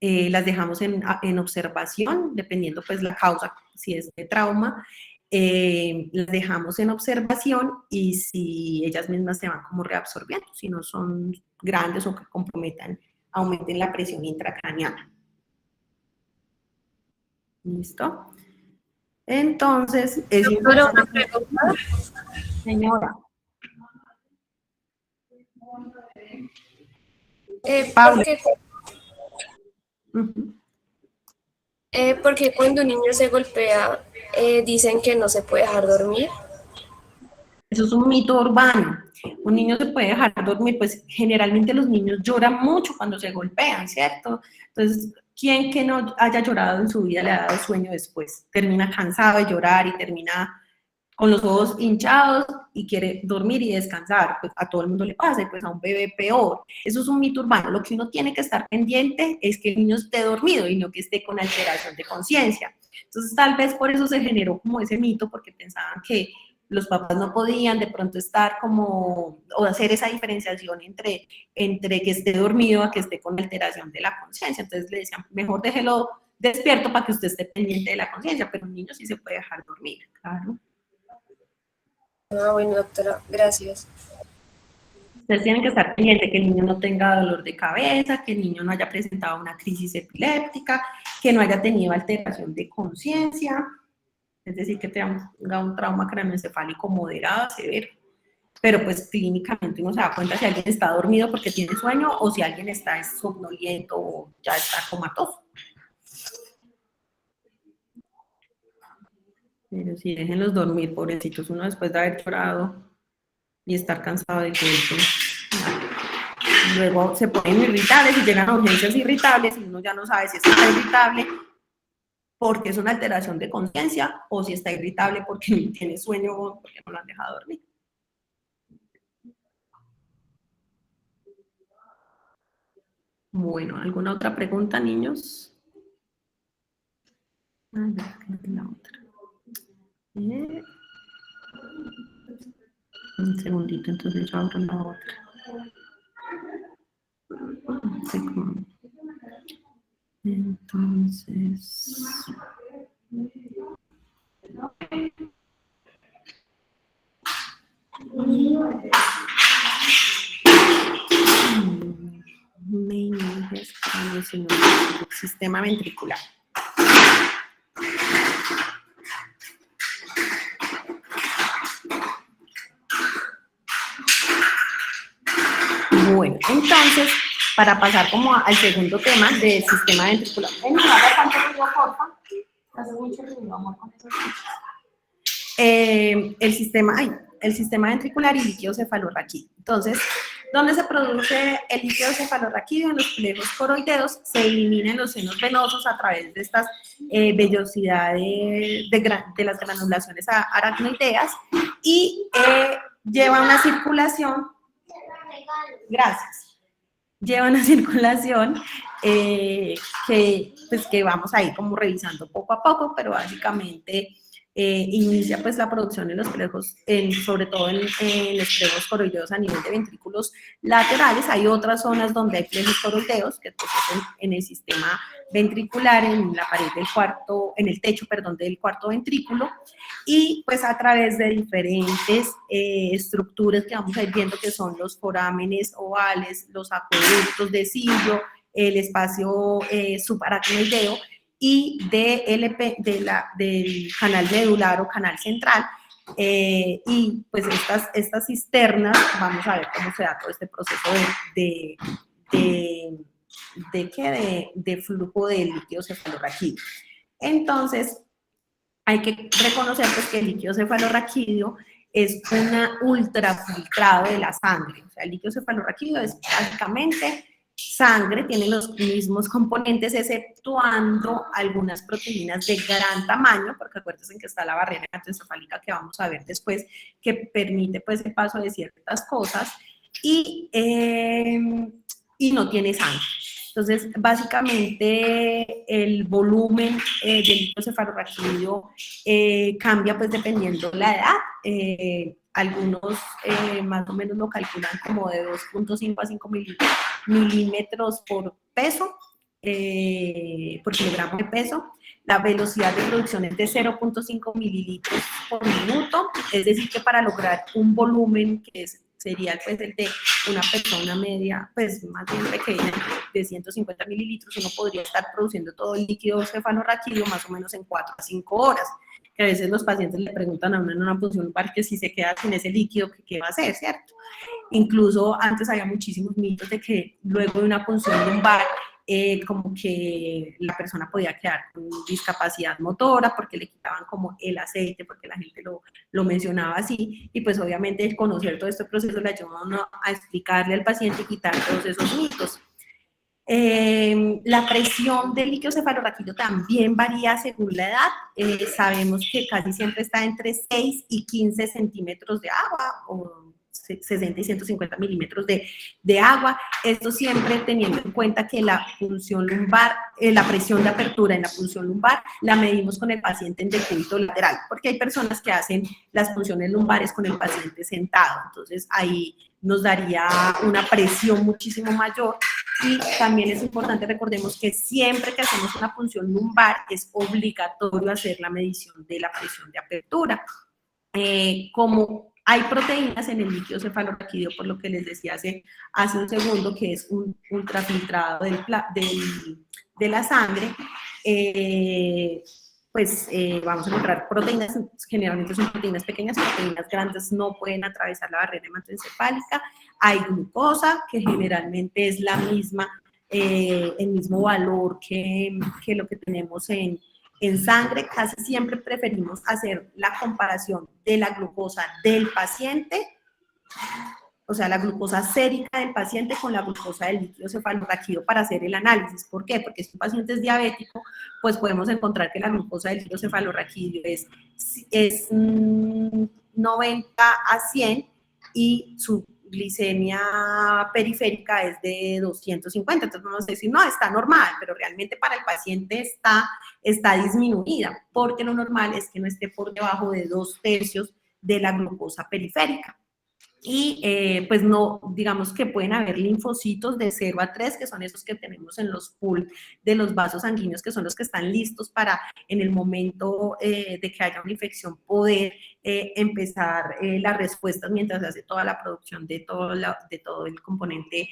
las dejamos en observación, dependiendo pues la causa, si es de trauma, las dejamos en observación y si ellas mismas se van como reabsorbiendo, si no son grandes o que aumenten la presión intracraneana. ¿Listo? Entonces, es Doctora, una importante. pregunta. Señora. ¿Por qué, Ujú. porque cuando un niño se golpea, dicen que no se puede dejar dormir? Eso es un mito urbano. Un niño se puede dejar dormir, pues generalmente los niños lloran mucho cuando se golpean, ¿cierto? Entonces, ¿quién que no haya llorado en su vida le ha dado sueño después? Termina cansado de llorar y termina con los ojos hinchados y quiere dormir y descansar. Pues a todo el mundo le pasa y pues a un bebé peor. Eso es un mito urbano. Lo que uno tiene que estar pendiente es que el niño esté dormido y no que esté con alteración de conciencia. Entonces tal vez por eso se generó como ese mito, porque pensaban que los papás no podían de pronto estar como, o hacer esa diferenciación entre que esté dormido a que esté con alteración de la conciencia. Entonces le decían, mejor déjelo despierto para que usted esté pendiente de la conciencia, pero un niño sí se puede dejar dormir, claro. Ah, bueno, doctora, gracias. Ustedes tienen que estar pendientes que el niño no tenga dolor de cabeza, que el niño no haya presentado una crisis epiléptica, que no haya tenido alteración de conciencia, es decir, que tenga un trauma craneoencefálico moderado, severo. Pero pues clínicamente uno se da cuenta si alguien está dormido porque tiene sueño o si alguien está somnoliento o ya está comatoso. Pero sí, déjenlos dormir, pobrecitos, uno después de haber llorado y estar cansado de golpe. Luego se ponen irritables y llegan a urgencias irritables y uno ya no sabe si está irritable porque es una alteración de conciencia o si está irritable porque tiene sueño o porque no lo han dejado dormir. Bueno, ¿alguna otra pregunta, niños? A ver, la otra. Un segundito, entonces yo abro la otra. Entonces... sistema ventricular. Bueno, entonces, para pasar como al segundo tema del sistema ventricular. No haga tanto ruido, porfa. Hace mucho ruido, amor, con esos el sistema ventricular y líquido cefalorraquídeo. Entonces, ¿dónde se produce el líquido cefalorraquídeo? En los pliegues coroideos, se eliminan los senos venosos a través de estas vellosidades de las granulaciones aracnoideas y lleva una circulación. Gracias. Lleva una circulación que vamos a ir como revisando poco a poco, pero básicamente inicia pues la producción en los pliegues, sobre todo en los pliegues coroideos a nivel de ventrículos laterales. Hay otras zonas donde hay pliegues coroideos que pues, en el sistema ventricular, en la pared del cuarto, en el techo, perdón, del cuarto ventrículo, y pues a través de diferentes estructuras que vamos a ir viendo, que son los forámenes ovales, los acueductos de Sillo, el espacio subaracnoideo y del canal medular o canal central. Y pues estas cisternas, vamos a ver cómo se da todo este proceso de flujo de líquido cefalorraquídeo. Entonces, hay que reconocer pues, que el líquido cefalorraquídeo es un ultrafiltrado de la sangre. O sea, el líquido cefalorraquídeo es básicamente sangre, tiene los mismos componentes, exceptuando algunas proteínas de gran tamaño, porque acuérdense que está la barrera hematoencefálica que vamos a ver después, que permite pues el paso de ciertas cosas, y no tiene sangre. Entonces, básicamente, el volumen del líquido cefalorraquídeo cambia pues dependiendo la edad. Algunos más o menos lo calculan como de 2.5 a 5 milímetros por peso, por kilogramo de peso. La velocidad de producción es de 0.5 mililitros por minuto, es decir que para lograr un volumen que es sería pues el de una persona media, pues más bien pequeña, de 150 mililitros, uno podría estar produciendo todo el líquido cefalorraquídeo más o menos en 4 a 5 horas. Que a veces los pacientes le preguntan a uno en una punción lumbar que si se queda sin ese líquido, ¿qué va a hacer, cierto? Incluso antes había muchísimos mitos de que luego de una punción lumbar, como que la persona podía quedar con discapacidad motora porque le quitaban como el aceite, porque la gente lo mencionaba así, y pues obviamente el conocer todo este proceso le ayuda a uno a explicarle al paciente y quitar todos esos mitos. La presión del líquido cefalorraquídeo también varía según la edad. Sabemos que casi siempre está entre 6 y 15 centímetros de agua, o 60 y 150 milímetros de agua. Esto siempre teniendo en cuenta que la punción lumbar, la presión de apertura en la punción lumbar, la medimos con el paciente en decúbito lateral, porque hay personas que hacen las punciones lumbares con el paciente sentado. Entonces, ahí nos daría una presión muchísimo mayor. Y también es importante, recordemos que siempre que hacemos una punción lumbar es obligatorio hacer la medición de la presión de apertura. Como hay proteínas en el líquido cefalorraquídeo, por lo que les decía hace un segundo, que es un ultrafiltrado de la sangre, vamos a encontrar proteínas, generalmente son proteínas pequeñas, proteínas grandes no pueden atravesar la barrera hematoencefálica. Hay glucosa, que generalmente es la misma, el mismo valor que lo que tenemos en sangre. Casi siempre preferimos hacer la comparación de la glucosa del paciente, o sea, la glucosa sérica del paciente con la glucosa del líquido cefalorraquídeo para hacer el análisis. ¿Por qué? Porque si un paciente es diabético, pues podemos encontrar que la glucosa del líquido cefalorraquídeo es 90 a 100 y su glicemia periférica es de 250, entonces vamos a decir, no, está normal, pero realmente para el paciente está disminuida, porque lo normal es que no esté por debajo de 2/3 de la glucosa periférica. Y pues no, digamos que pueden haber linfocitos de 0 a 3, que son esos que tenemos en los pool de los vasos sanguíneos, que son los que están listos para en el momento de que haya una infección poder empezar las respuestas mientras se hace toda la producción de todo el componente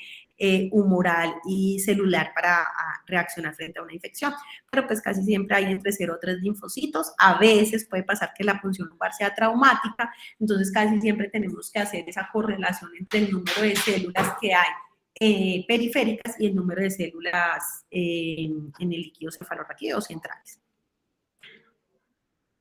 humoral y celular para reaccionar frente a una infección. Pero pues casi siempre hay entre 0 a 3 linfocitos. A veces puede pasar que la punción lumbar sea traumática, entonces casi siempre tenemos que hacer esa correlación entre el número de células que hay periféricas y el número de células en el líquido cefalorraquídeo centrales.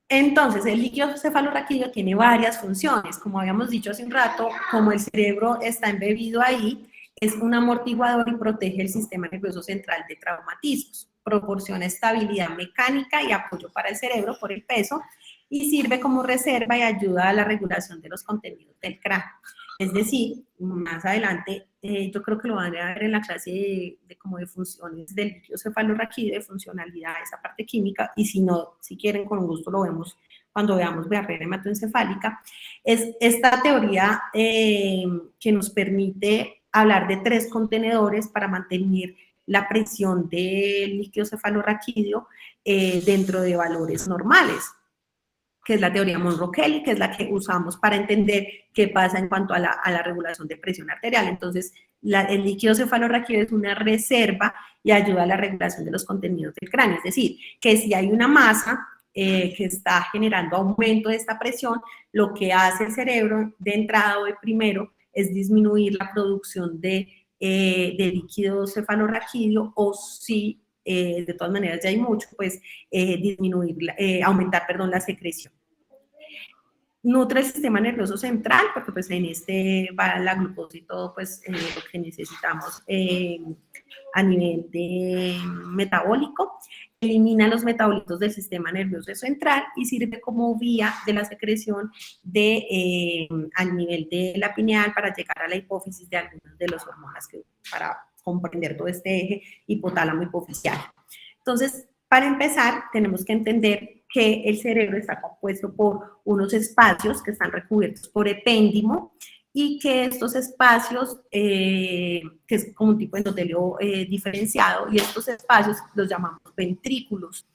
Entonces, el líquido cefalorraquídeo tiene varias funciones. Como habíamos dicho hace un rato, como el cerebro está embebido ahí, es un amortiguador y protege el sistema nervioso central de traumatismos. Proporciona estabilidad mecánica y apoyo para el cerebro por el peso y sirve como reserva y ayuda a la regulación de los contenidos del cráneo. Es decir, más adelante, yo creo que lo van a ver en la clase de funciones del líquido cefalorraquídeo, de funcionalidad, esa parte química, y si no, si quieren, con gusto lo vemos cuando veamos barrera hematoencefálica. Es esta teoría que nos permite hablar de 3 contenedores para mantener la presión del líquido cefalorraquídeo dentro de valores normales, que es la teoría Monro-Kelly, que es la que usamos para entender qué pasa en cuanto a la regulación de presión arterial. Entonces, el líquido cefalorraquídeo es una reserva y ayuda a la regulación de los contenidos del cráneo. Es decir, que si hay una masa que está generando aumento de esta presión, lo que hace el cerebro de entrada o de primero es disminuir la producción de líquido cefalorraquídeo, o si de todas maneras ya hay mucho, pues aumentar la secreción. Nutre el sistema nervioso central, porque pues en va la glucosa y todo, pues lo que necesitamos a nivel de metabólico. Elimina los metabolitos del sistema nervioso central y sirve como vía de la secreción al nivel de la pineal para llegar a la hipófisis de algunas de las hormonas para comprender todo este eje hipotálamo hipoficial. Entonces, para empezar, tenemos que entender que el cerebro está compuesto por unos espacios que están recubiertos por epéndimo y que estos espacios, que es como un tipo de endotelio diferenciado, y estos espacios los llamamos ventrículos.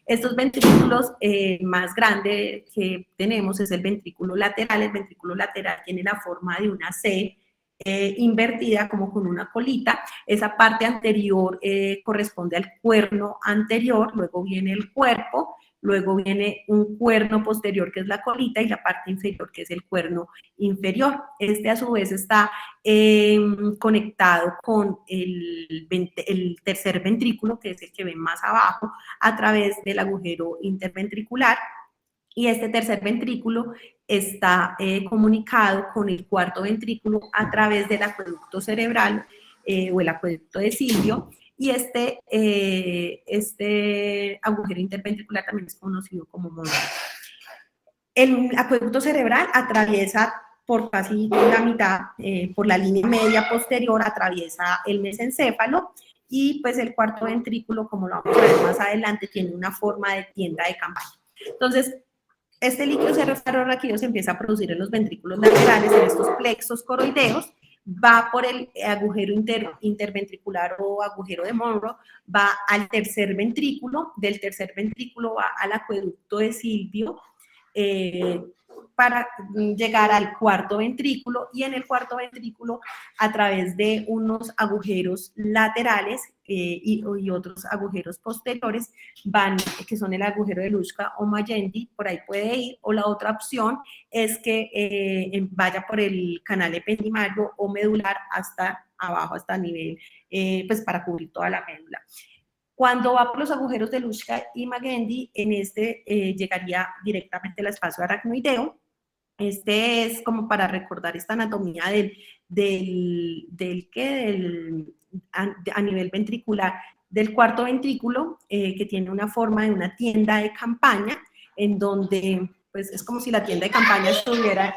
Estos ventrículos más grandes que tenemos es el ventrículo lateral. El ventrículo lateral tiene la forma de una C invertida, como con una colita. Esa parte anterior corresponde al cuerno anterior, luego viene el cuerpo, luego viene un cuerno posterior que es la colita y la parte inferior que es el cuerno inferior. Este a su vez está conectado con el tercer ventrículo, que es el que ven más abajo, a través del agujero interventricular. Y este tercer ventrículo está comunicado con el cuarto ventrículo a través del acueducto cerebral o el acueducto de Silvio. Y este agujero interventricular también es conocido como monólogo. El acueducto cerebral atraviesa por casi la mitad, por la línea media posterior, atraviesa el mesencéfalo, y pues el cuarto ventrículo, como lo vamos a ver más adelante, tiene una forma de tienda de campaña. Entonces, este líquido cefalorraquídeo se empieza a producir en los ventrículos laterales, en estos plexos coroideos, va por el agujero interventricular o agujero de Monro, va al tercer ventrículo, del tercer ventrículo va al acueducto de Silvio, para llegar al cuarto ventrículo, y en el cuarto ventrículo, a través de unos agujeros laterales y otros agujeros posteriores, van, que son el agujero de Luschka o Magendie, por ahí puede ir, o la otra opción es que vaya por el canal ependimario o medular hasta abajo, hasta nivel, pues para cubrir toda la médula. Cuando va por los agujeros de Luschka y Magendie, en este llegaría directamente al espacio aracnoideo. Este es como para recordar esta anatomía a nivel ventricular del cuarto ventrículo, que tiene una forma de una tienda de campaña, en donde pues es como si la tienda de campaña estuviera,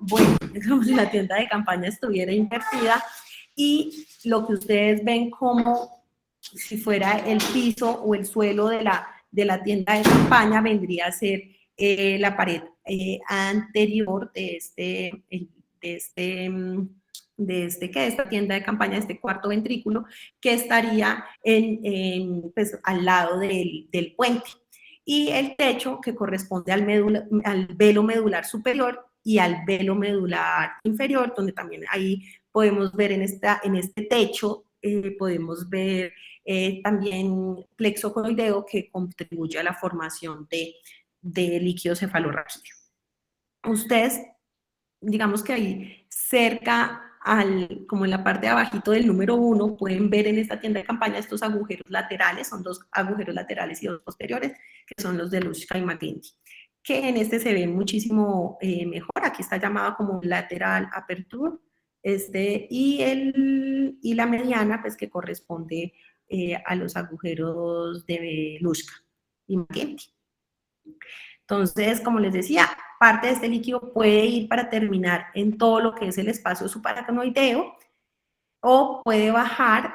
bueno, es como si la tienda de campaña estuviera invertida, y lo que ustedes ven como si fuera el piso o el suelo de la tienda de campaña vendría a ser la pared anterior de esta tienda de campaña, de este cuarto ventrículo, que estaría pues, al lado del puente. Y el techo, que corresponde al velo medular superior y al velo medular inferior, donde también ahí podemos ver en este techo, podemos ver también plexo coroideo, que contribuye a la formación de líquido cefalorraquídeo. Ustedes, digamos que ahí cerca, como en la parte de abajito del número 1, pueden ver en esta tienda de campaña estos agujeros laterales, son 2 agujeros laterales y 2 posteriores, que son los de Luschka y Magendie, que en este se ve muchísimo mejor. Aquí está llamado como lateral aperture, y la mediana, pues que corresponde a los agujeros de Luschka y Magendie. Entonces, como les decía, parte de este líquido puede ir para terminar en todo lo que es el espacio subaracnoideo, o puede bajar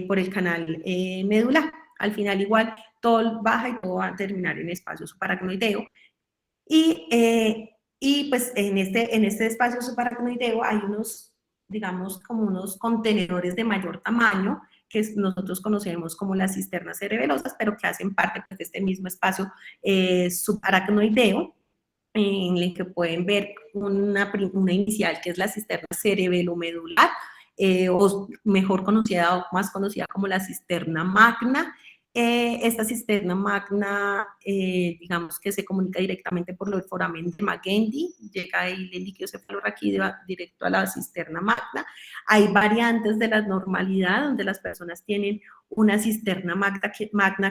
por el canal medular. Al final igual todo baja y todo va a terminar en espacio subaracnoideo. Y pues en este espacio subaracnoideo hay unos, digamos, como unos contenedores de mayor tamaño, que nosotros conocemos como las cisternas cerebelosas, pero que hacen parte pues, de este mismo espacio subaracnoideo, en el que pueden ver una inicial, que es la cisterna cerebelomedular, o mejor conocida o más conocida como la cisterna magna. Esta cisterna magna, digamos que se comunica directamente por el foramen de Magendie, llega ahí el líquido cefalorraquídeo directo a la cisterna magna. Hay variantes de la normalidad, donde las personas tienen una cisterna magna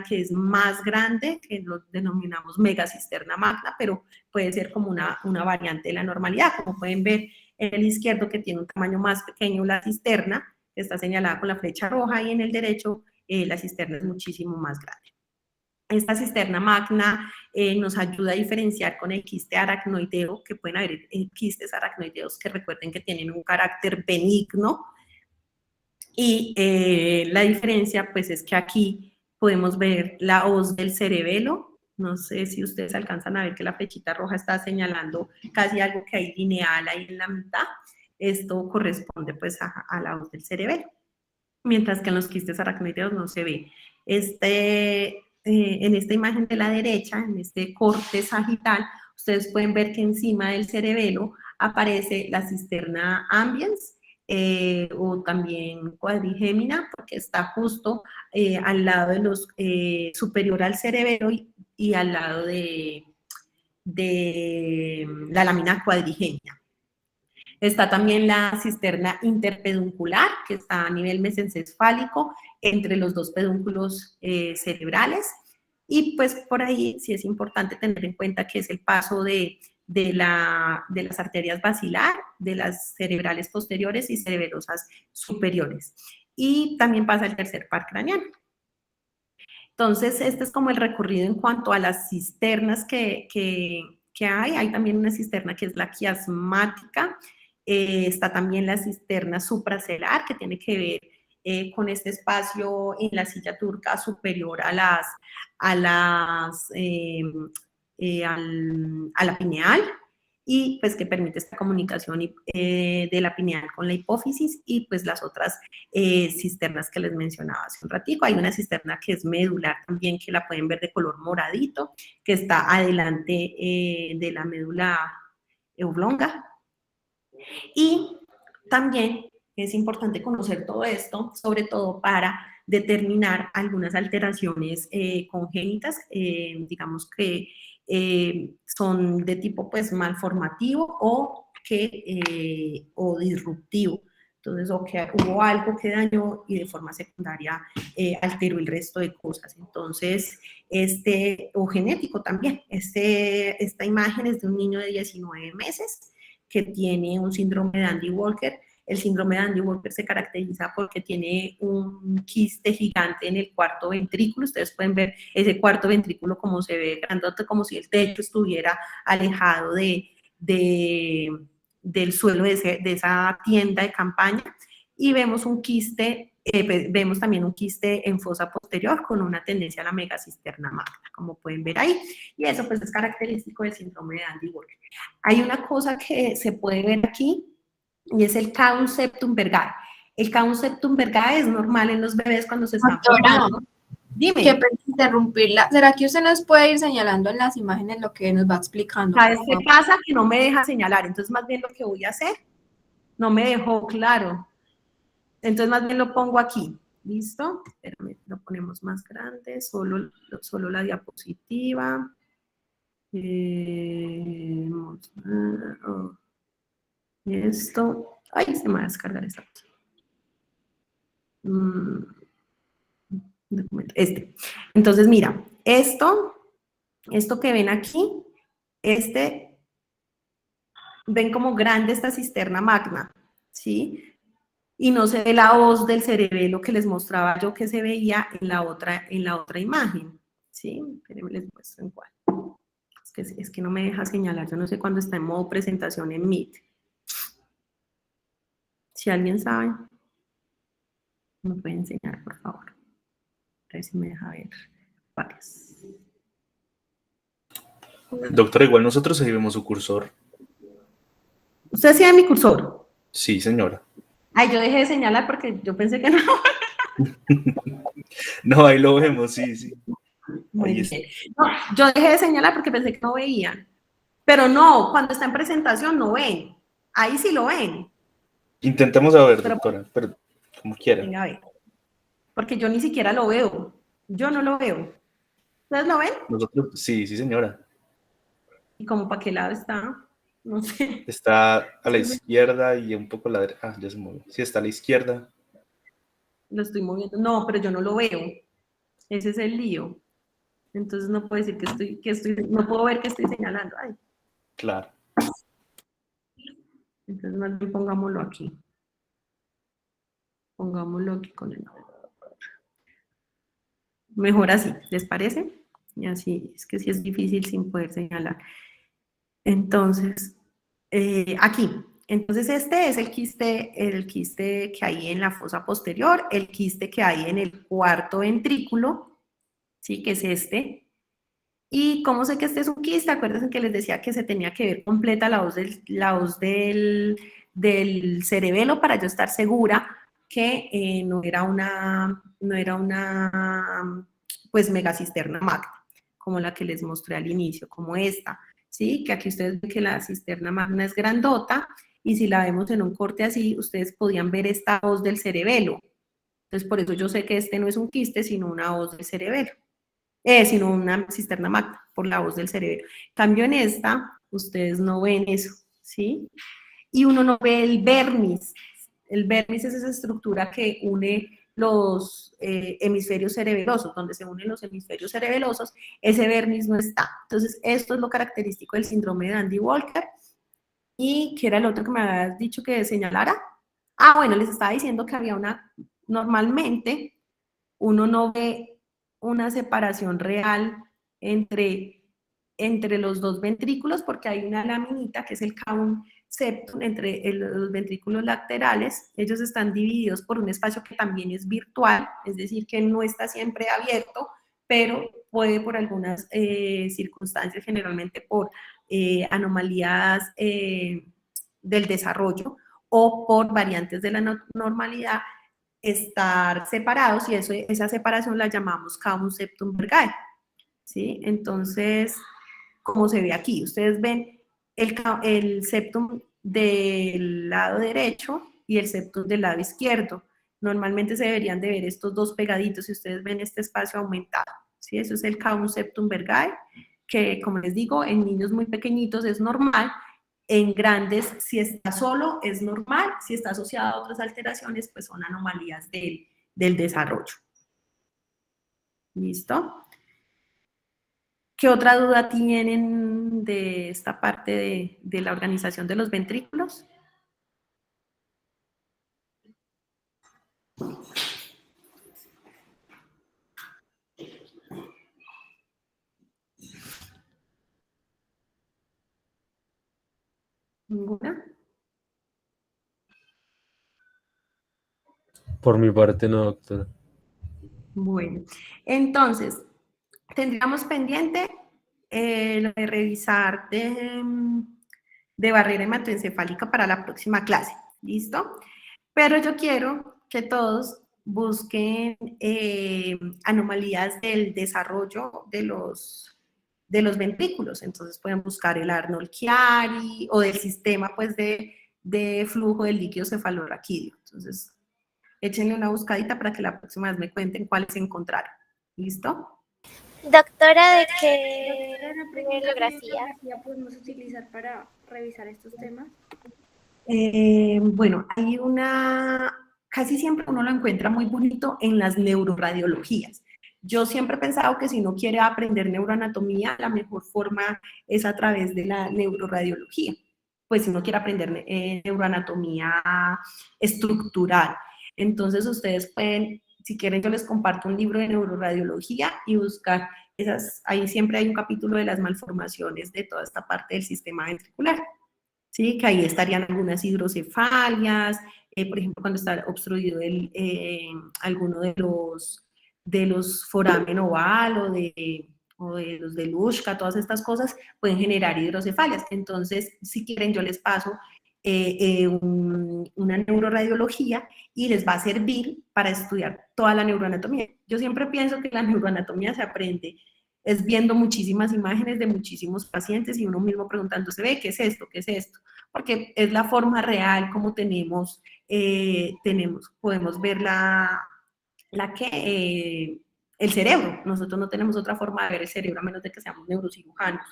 que es más grande, que lo denominamos megacisterna magna, pero puede ser como una variante de la normalidad. Como pueden ver en el izquierdo, que tiene un tamaño más pequeño la cisterna, que está señalada con la flecha roja, y en el derecho la cisterna es muchísimo más grande. Esta cisterna magna nos ayuda a diferenciar con el quiste aracnoideo, que pueden haber quistes aracnoideos que recuerden que tienen un carácter benigno, y la diferencia pues es que aquí podemos ver la hoz del cerebelo. No sé si ustedes alcanzan a ver que la flechita roja está señalando casi algo que hay lineal ahí en la mitad. Esto corresponde pues a la hoz del cerebelo, mientras que en los quistes aracnoideos no se ve. en esta imagen de la derecha, en este corte sagital, ustedes pueden ver que encima del cerebelo aparece la cisterna ambiens, o también cuadrigémina, porque está justo al lado de los, superior al cerebelo y al lado de la lámina cuadrigémina. Está también la cisterna interpeduncular, que está a nivel mesencefálico, entre los dos pedúnculos cerebrales. Y pues por ahí sí es importante tener en cuenta que es el paso de las arterias basilar, de las cerebrales posteriores y cerebrosas superiores. Y también pasa el tercer par craneano. Entonces, este es como el recorrido en cuanto a las cisternas que hay. Hay también una cisterna que es la quiasmática. Está también la cisterna supracelar, que tiene que ver con este espacio en la silla turca superior a la pineal, y pues que permite esta comunicación de la pineal con la hipófisis, y pues las otras cisternas que les mencionaba hace un ratico. Hay una cisterna que es medular también, que la pueden ver de color moradito, que está adelante de la médula oblonga. Y también es importante conocer todo esto, sobre todo para determinar algunas alteraciones congénitas, digamos que son de tipo pues malformativo o disruptivo. Entonces, o que hubo algo que dañó y de forma secundaria alteró el resto de cosas. Entonces, o genético también. Esta imagen es de un niño de 19 meses que tiene un síndrome de Andy Walker. El síndrome de Andy Walker se caracteriza porque tiene un quiste gigante en el cuarto ventrículo. Ustedes pueden ver ese cuarto ventrículo como se ve grandote, como si el techo estuviera alejado del suelo de esa tienda de campaña. Y vemos un quiste, vemos también un quiste en fosa posterior con una tendencia a la megacisterna magna, como pueden ver ahí. Y eso pues es característico del síndrome de Andy Walker. Hay una cosa que se puede ver aquí, y es el caun septum vergae. El caun septum vergae es normal en los bebés cuando se están formando. Dime. Que para interrumpirla, ¿será que usted nos puede ir señalando en las imágenes lo que nos va explicando? ¿Sabes qué pasa? Que no me deja señalar. Entonces, más bien lo que voy a hacer, no me dejó claro. Entonces, más bien lo pongo aquí. ¿Listo? Espérame, lo ponemos más grande, solo la diapositiva. Esto. Ay, se me va a descargar esta cosa. Entonces, mira, esto que ven aquí, ven como grande esta cisterna magna, ¿sí? Y no se ve la hoz del cerebelo que les mostraba yo que se veía en la otra imagen, ¿sí? Espérenme, les muestro en cuál. Es que no me deja señalar, yo no sé cuándo está en modo presentación en Meet. Si alguien sabe, me puede enseñar, por favor. A ver si me deja ver varias. Doctora, igual nosotros ahí vemos su cursor. ¿Usted hacía mi cursor? Sí, señora. Ay, yo dejé de señalar porque yo pensé que no. No, ahí lo vemos, sí, sí. Muy Ahí bien. está. No, yo dejé de señalar porque pensé que no veían. Pero no, cuando está en presentación no ven. Ahí sí lo ven. Intentemos a ver, doctora, pero como quiera. Venga, a ver. Porque yo ni siquiera lo veo. Yo no lo veo. ¿Ustedes lo ven? Nosotros, sí, sí, señora. ¿Y como para qué lado está? No sé. Está a la izquierda y un poco a la derecha. Ah, ya se movió. Sí, está a la izquierda. Lo estoy moviendo. No, pero yo no lo veo. Ese es el lío. Entonces no puedo decir no puedo ver que estoy señalando. Ay. Claro. Entonces más bien pongámoslo aquí. Pongámoslo aquí con el navegador. Mejor así, ¿les parece? Y así, es que sí es difícil sin poder señalar. Entonces, aquí. Entonces este es el quiste que hay en la fosa posterior, el quiste que hay en el cuarto ventrículo, ¿sí? Que es este. ¿Y cómo sé que este es un quiste? Acuérdense que les decía que se tenía que ver completa la hoz del cerebelo para yo estar segura que no era una pues megacisterna magna, como la que les mostré al inicio, como esta, ¿sí? Que aquí ustedes ven que la cisterna magna es grandota, y si la vemos en un corte así, ustedes podían ver esta hoz del cerebelo. Entonces, por eso yo sé que este no es un quiste, sino una hoz del cerebelo. Sino una cisterna magna, por la hoz del cerebelo. En cambio, en esta, ustedes no ven eso, ¿sí? Y uno no ve el vermis. El vermis es esa estructura que une los hemisferios cerebelosos, donde se unen los hemisferios cerebelosos, ese vermis no está. Entonces, esto es lo característico del síndrome de Andy Walker. ¿Y qué era el otro que me habías dicho que señalara? Ah, bueno, les estaba diciendo que había normalmente uno no ve una separación real entre los dos ventrículos, porque hay una laminita que es el cavum septum entre los ventrículos laterales. Ellos están divididos por un espacio que también es virtual, es decir, que no está siempre abierto, pero puede por algunas circunstancias, generalmente por anomalías del desarrollo o por variantes de la normalidad, estar separados, y esa separación la llamamos cavum septum vergae, ¿sí? Entonces, como se ve aquí, ustedes ven el septum del lado derecho y el septum del lado izquierdo. Normalmente se deberían de ver estos dos pegaditos, si ustedes ven este espacio aumentado, ¿sí? Eso es el cavum septum vergae, que, como les digo, en niños muy pequeñitos es normal. En grandes, si está solo, es normal. Si está asociado a otras alteraciones, pues son anomalías del desarrollo. ¿Listo? ¿Qué otra duda tienen de esta parte de la organización de los ventrículos? ¿Ninguna? Por mi parte no, doctora. Bueno, entonces, tendríamos pendiente lo de revisar de barrera hematoencefálica para la próxima clase, ¿listo? Pero yo quiero que todos busquen anomalías del desarrollo de los ventrículos. Entonces pueden buscar el Arnold-Chiari o del sistema, pues, de flujo del líquido cefalorraquídeo. Entonces, échenle una buscadita para que la próxima vez me cuenten cuáles encontraron. ¿Listo? Doctora, ¿de qué bibliografía podemos utilizar para revisar estos temas? Bueno, hay casi siempre uno lo encuentra muy bonito en las neuroradiologías. Yo siempre he pensado que si uno quiere aprender neuroanatomía, la mejor forma es a través de la neuroradiología. Pues si uno quiere aprender neuroanatomía estructural. Entonces ustedes pueden, si quieren, yo les comparto un libro de neuroradiología y buscar ahí siempre hay un capítulo de las malformaciones de toda esta parte del sistema ventricular. ¿Sí? Que ahí estarían algunas hidrocefalias, por ejemplo, cuando está obstruido alguno de los foramen oval o de los de Luschka, todas estas cosas pueden generar hidrocefalias. Entonces, si quieren, yo les paso una neuroradiología y les va a servir para estudiar toda la neuroanatomía. Yo siempre pienso que la neuroanatomía se aprende es viendo muchísimas imágenes de muchísimos pacientes y uno mismo preguntándose, ve, ¿qué es esto? ¿Qué es esto? Porque es la forma real como podemos ver el cerebro. Nosotros no tenemos otra forma de ver el cerebro a menos de que seamos neurocirujanos.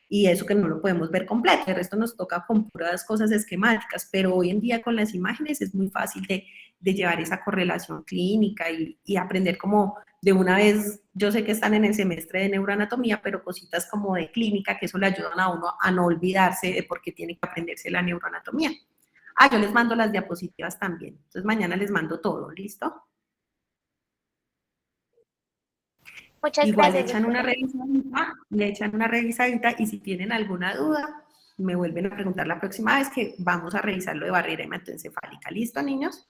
Y eso que no lo podemos ver completo, el resto nos toca con puras cosas esquemáticas, pero hoy en día con las imágenes es muy fácil de llevar esa correlación clínica y aprender como de una vez. Yo sé que están en el semestre de neuroanatomía, pero cositas como de clínica, que eso le ayudan a uno a no olvidarse de por qué tiene que aprenderse la neuroanatomía. Ah, yo les mando las diapositivas también, entonces mañana les mando todo, ¿listo? Muchas Igual gracias. le echan una revisadita y si tienen alguna duda, me vuelven a preguntar la próxima vez que vamos a revisar lo de barrera hematoencefálica. ¿Listo, niños?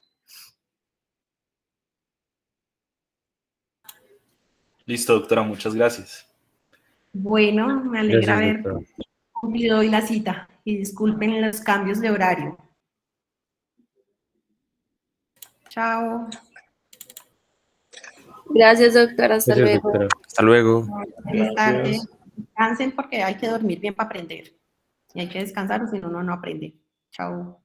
Listo, doctora, muchas gracias. Bueno, me alegra Gracias, haber doctora. cumplido hoy la cita y disculpen los cambios de horario. Chao. Gracias, doctora. Hasta Gracias, luego. doctora. Hasta luego. Feliz tarde. Adiós. Descansen porque hay que dormir bien para aprender. Y hay que descansar o si no, uno no aprende. Chao.